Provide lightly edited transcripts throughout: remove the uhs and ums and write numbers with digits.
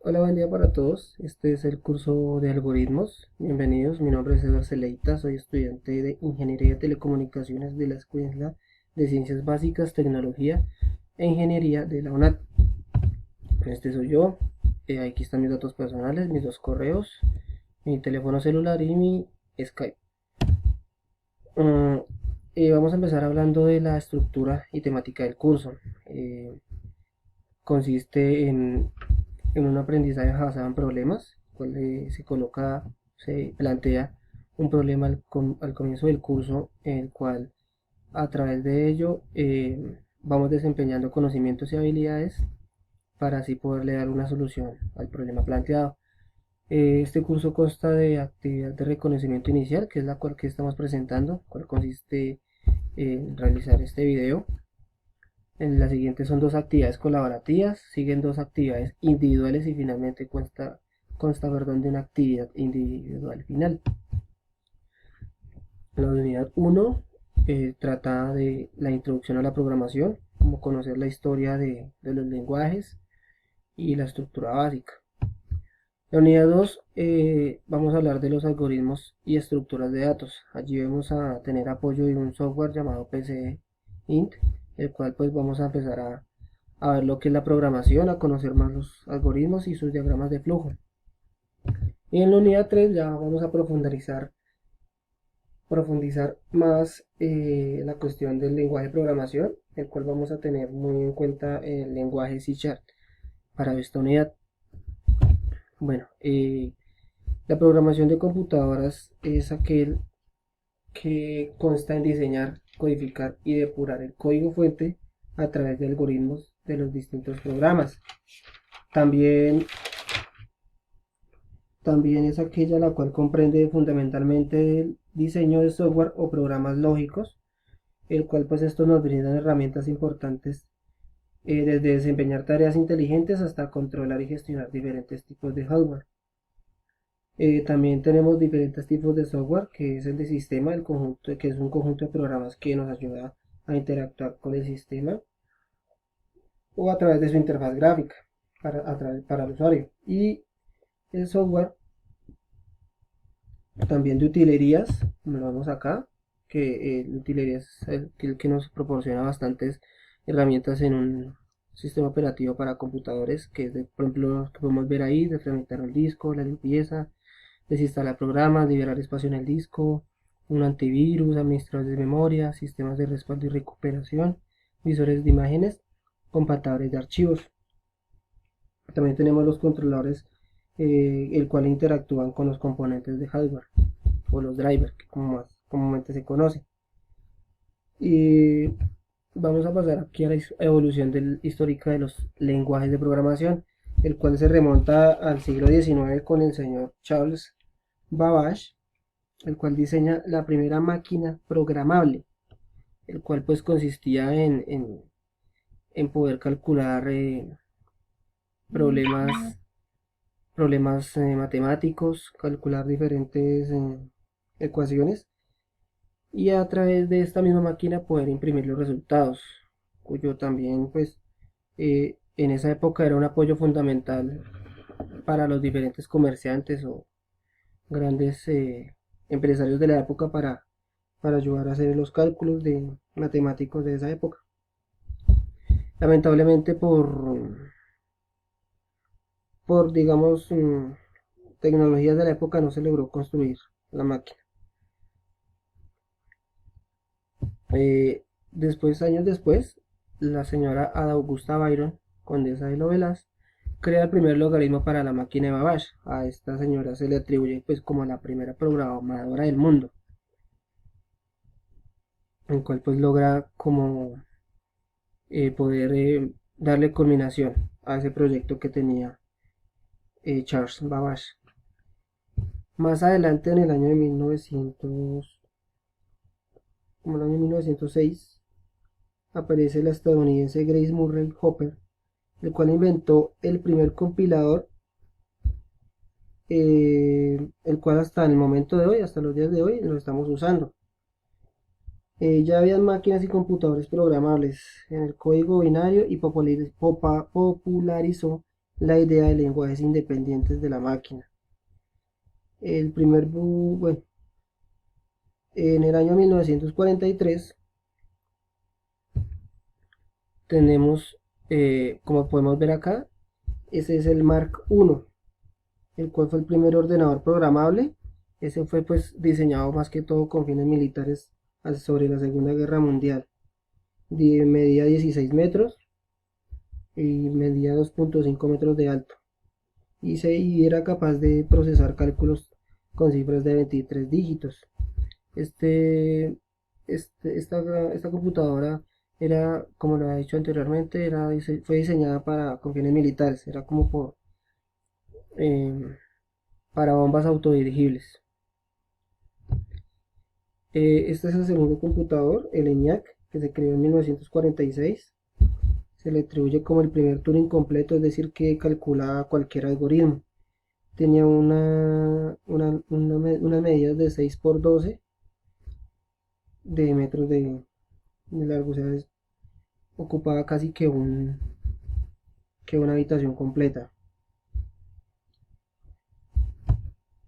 Hola, buen día para todos. Este es el curso de algoritmos. Bienvenidos, mi nombre es Eduardo Celeita, soy estudiante de Ingeniería de Telecomunicaciones de la Escuela de Ciencias Básicas, Tecnología e Ingeniería de la UNAD. Este soy yo. Aquí están mis datos personales, mis dos correos, mi teléfono celular y mi Skype. Mm, Vamos a empezar hablando de la estructura y temática del curso. Eh, Consiste en un aprendizaje basado en problemas, cual se plantea un problema al comienzo del curso, el cual a través de ello vamos desempeñando conocimientos y habilidades para así poderle dar una solución al problema planteado. Este curso consta de actividad de reconocimiento inicial, que es la cual que estamos presentando, cual consiste en realizar este video. En la siguiente son dos actividades colaborativas, siguen dos actividades individuales y finalmente consta de una actividad individual final. La unidad 1 trata de la introducción a la programación, como conocer la historia de los lenguajes y la estructura básica. La unidad 2 vamos a hablar de los algoritmos y estructuras de datos. Allí vamos a tener apoyo de un software llamado PCInt, el cual pues vamos a empezar a ver lo que es la programación, a conocer más los algoritmos y sus diagramas de flujo. Y en la unidad 3 ya vamos a profundizar más la cuestión del lenguaje de programación, el cual vamos a tener muy en cuenta el lenguaje C# para esta unidad. Bueno, la programación de computadoras es aquel que consta en diseñar, codificar y depurar el código fuente a través de algoritmos de los distintos programas. También También es aquella la cual comprende fundamentalmente el diseño de software o programas lógicos, el cual pues estos nos brindan herramientas importantes desde desempeñar tareas inteligentes hasta controlar y gestionar diferentes tipos de hardware. También tenemos diferentes tipos de software, que es el de sistema, el conjunto, que es un conjunto de programas que nos ayuda a interactuar con el sistema o a través de su interfaz gráfica para el usuario. Y el software también de utilerías, como lo vemos acá, que utilerías es el que nos proporciona bastantes herramientas en un sistema operativo para computadores, que es por ejemplo, que podemos ver ahí, de fragmentar el disco, la limpieza, desinstalar programas, liberar espacio en el disco, un antivirus, administradores de memoria, sistemas de respaldo y recuperación, visores de imágenes, compactadores de archivos. También tenemos los controladores, el cual interactúan con los componentes de hardware o los drivers, que como más comúnmente se conoce. Y vamos a pasar aquí a la evolución histórica de los lenguajes de programación, el cual se remonta al siglo XIX con el señor Charles Babbage, el cual diseña la primera máquina programable, el cual pues consistía en poder calcular problemas, problemas matemáticos, calcular diferentes ecuaciones y a través de esta misma máquina poder imprimir los resultados, cuyo también pues en esa época era un apoyo fundamental para los diferentes comerciantes o grandes empresarios de la época para ayudar a hacer los cálculos de matemáticos de esa época. Lamentablemente por digamos tecnologías de la época no se logró construir la máquina. Años después, la señora Ada Augusta Byron, condesa de Lovelace, crea el primer logaritmo para la máquina de Babbage. A esta señora se le atribuye pues como la primera programadora del mundo, en cual pues logra como poder darle culminación a ese proyecto que tenía Charles Babbage. Más adelante en el año de 1900, como el año 1906, aparece la estadounidense Grace Murray Hopper, el cual inventó el primer compilador, el cual hasta el momento de hoy, hasta los días de hoy, lo estamos usando. Ya habían máquinas y computadores programables en el código binario y popularizó la idea de lenguajes independientes de la máquina. El primer, bueno, en el año 1943 tenemos, como podemos ver acá, ese es el Mark I, el cual fue el primer ordenador programable. Ese fue pues diseñado más que todo con fines militares sobre la Segunda Guerra Mundial. Medía 16 metros y medía 2.5 metros de alto. Y era capaz de procesar cálculos con cifras de 23 dígitos. Este, esta computadora era, como lo he dicho anteriormente, fue diseñada con fines militares, era como eh, para bombas autodirigibles. Este es el segundo computador, el ENIAC, que se creó en 1946. Se le atribuye como el primer Turing completo, es decir, que calculaba cualquier algoritmo. Tenía unas medidas de 6 por 12 de metros de largo, o sea, ocupaba casi que una habitación completa.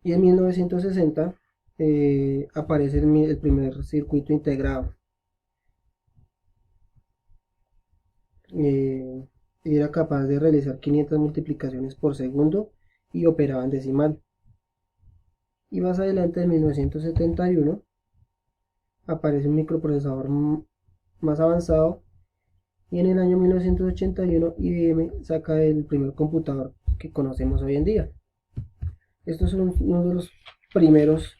Y en 1960 aparece el primer circuito integrado. Eh, Era capaz de realizar 500 multiplicaciones por segundo y operaba en decimal. Y más adelante, en 1971, aparece un microprocesador más avanzado. Y en el año 1981 IBM saca el primer computador que conocemos hoy en día. Estos son uno de los primeros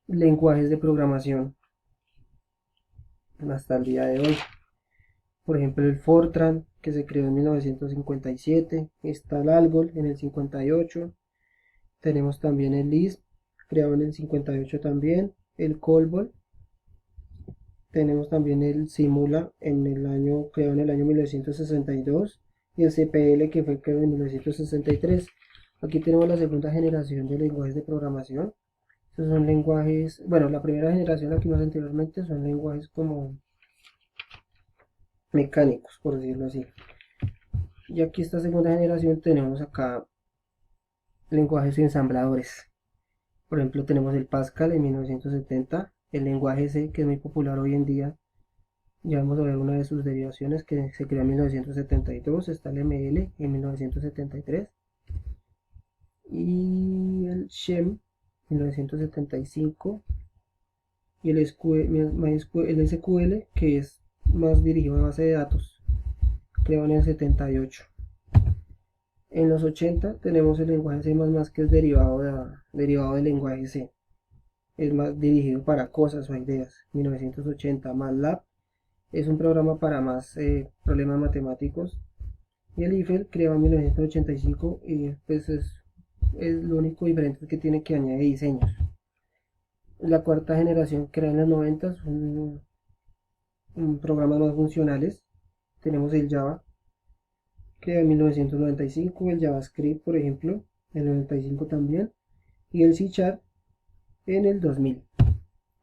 lenguajes de programación hasta el día de hoy. Por ejemplo, el Fortran, que se creó en 1957, está el Algol en el 58, tenemos también el Lisp, creado en el 58 también, el COBOL, tenemos también el Simula creado en el año 1962, y el CPL, que fue creado en 1963. Aquí tenemos la segunda generación de lenguajes de programación. Estos son lenguajes, bueno, la primera generación, la que vimos anteriormente, son lenguajes como mecánicos, por decirlo así. Y aquí esta segunda generación tenemos acá lenguajes ensambladores. Por ejemplo, tenemos el Pascal en 1970, el lenguaje C, que es muy popular hoy en día. Ya vamos a ver una de sus derivaciones que se creó en 1972, está el ML en 1973 y el SHEM 1975 y el SQL, que es más dirigido a base de datos, creado en el 78. En los 80 tenemos el lenguaje C++, que es derivado del lenguaje C. Es más dirigido para cosas o ideas. 1980 MATLAB es un programa para más problemas matemáticos. Y el IFEL creado en 1985 y pues es lo único diferente que tiene que añadir diseños. La cuarta generación creada en los 90 son programas más funcionales. Tenemos el Java, creado en 1995, el JavaScript, por ejemplo, en el 95 también, y el C# en el 2000.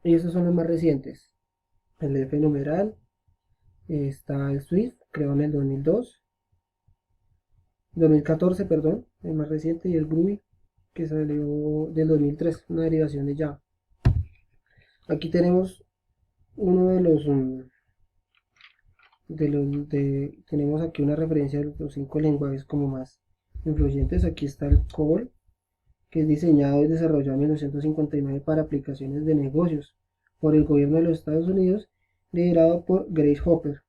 Y esos son los más recientes. El F numeral, está el Swift, creado en el 2014, perdón, el más reciente, y el Groovy, que salió del 2003, una derivación de Java. Aquí tenemos uno tenemos aquí una referencia de los 5 lenguajes como más influyentes. Aquí está el COBOL, que es diseñado y desarrollado en 1959 para aplicaciones de negocios por el gobierno de los Estados Unidos, liderado por Grace Hopper,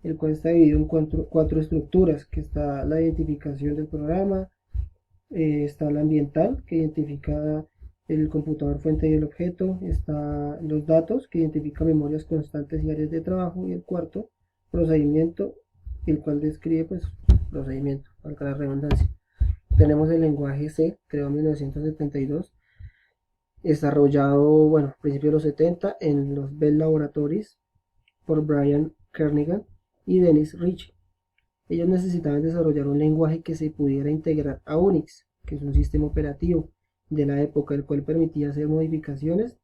el cual está dividido en cuatro estructuras, que está la identificación del programa, está la ambiental, que identifica el computador fuente y el objeto, está los datos, que identifica memorias constantes y áreas de trabajo, y el cuarto, procedimiento, el cual describe pues procedimiento, valga la redundancia. Tenemos el lenguaje C, creado en 1972, desarrollado, bueno, a principios de los 70 en los Bell Laboratories por Brian Kernighan y Dennis Ritchie. Ellos necesitaban desarrollar un lenguaje que se pudiera integrar a Unix, que es un sistema operativo de la época, el cual permitía hacer modificaciones,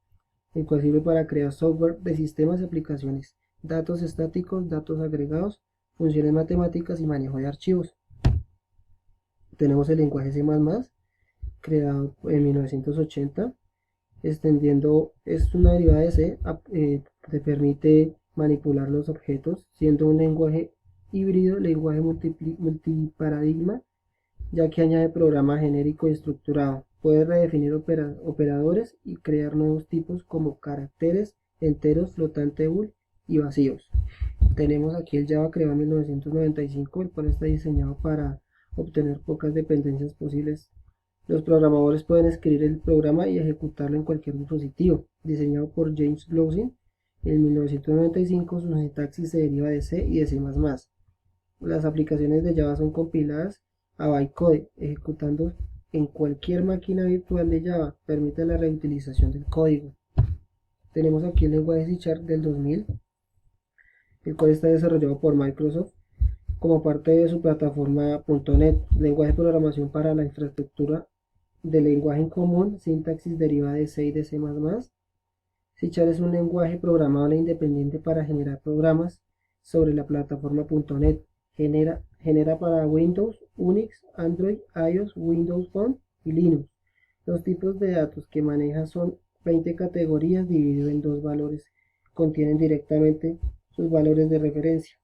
el cual sirve para crear software de sistemas y aplicaciones, datos estáticos, datos agregados, funciones matemáticas y manejo de archivos. Tenemos el lenguaje C++, creado en 1980, extendiendo, es una derivada de C, te permite manipular los objetos, siendo un lenguaje híbrido, lenguaje multiparadigma, ya que añade programa genérico y estructurado. Puede redefinir operadores y crear nuevos tipos como caracteres, enteros, flotante bool y vacíos. Tenemos aquí el Java creado en 1995, el cual está diseñado para obtener pocas dependencias posibles. Los programadores pueden escribir el programa y ejecutarlo en cualquier dispositivo. Diseñado por James Blausin en 1995, su sintaxis se deriva de C y de C++. Las aplicaciones de Java son compiladas a bytecode, ejecutando en cualquier máquina virtual de Java. Permite la reutilización del código. Tenemos aquí el lenguaje C# del 2000, el cual está desarrollado por Microsoft como parte de su plataforma .NET, lenguaje de programación para la infraestructura de lenguaje en común, sintaxis deriva de C y de C++. C# es un lenguaje programable independiente para generar programas sobre la plataforma .NET. Genera para Windows, Unix, Android, iOS, Windows Phone y Linux. Los tipos de datos que maneja son 20 categorías dividido en dos valores. Contienen directamente sus valores de referencia.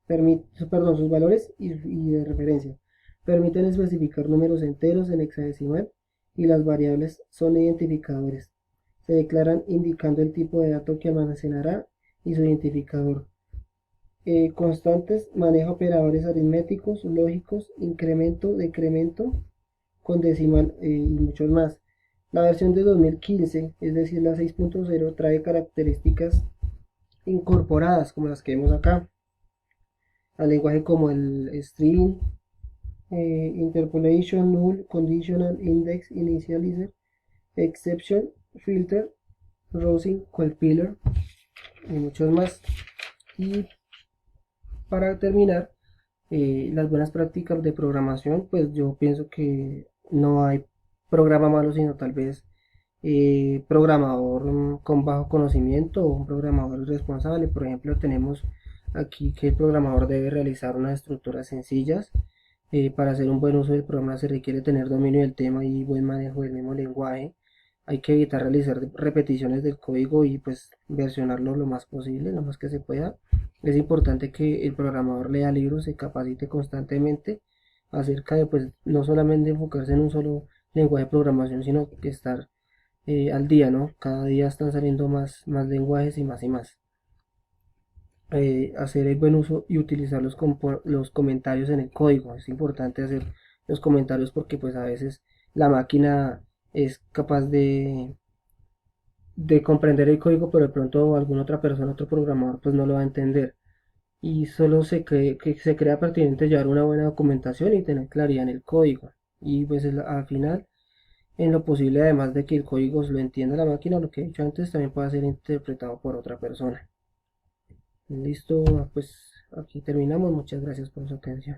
Sus valores y de referencia. Permiten especificar números enteros en hexadecimal y las variables son identificadores. Se declaran indicando el tipo de dato que almacenará y su identificador. Constantes, maneja operadores aritméticos, lógicos, incremento, decremento, con decimal y muchos más. La versión de 2015, es decir, la 6.0, trae características incorporadas como las que vemos acá al lenguaje como el string, interpolation, null, conditional, index, initializer, exception, filter, routing, compiler y muchos más. Y para terminar, las buenas prácticas de programación, pues yo pienso que no hay programa malo, sino tal vez programador con bajo conocimiento o un programador responsable. Por ejemplo, tenemos aquí que el programador debe realizar unas estructuras sencillas. Para hacer un buen uso del programa se requiere tener dominio del tema y buen manejo del mismo lenguaje. Hay que evitar realizar repeticiones del código y pues versionarlo lo más posible, lo más que se pueda. Es importante que el programador lea libros, se capacite constantemente acerca de pues no solamente enfocarse en un solo lenguaje de programación, sino que estar al día, ¿no? Cada día están saliendo más lenguajes y más y más. Hacer el buen uso y utilizar los comentarios en el código. Es importante hacer los comentarios porque pues a veces la máquina es capaz de comprender el código, pero de pronto alguna otra persona, otro programador, pues no lo va a entender. Y solo que se crea pertinente llevar una buena documentación y tener claridad en el código. Y pues al final, en lo posible, además de que el código lo entienda la máquina, lo que he dicho antes, también puede ser interpretado por otra persona. Listo, pues aquí terminamos. Muchas gracias por su atención.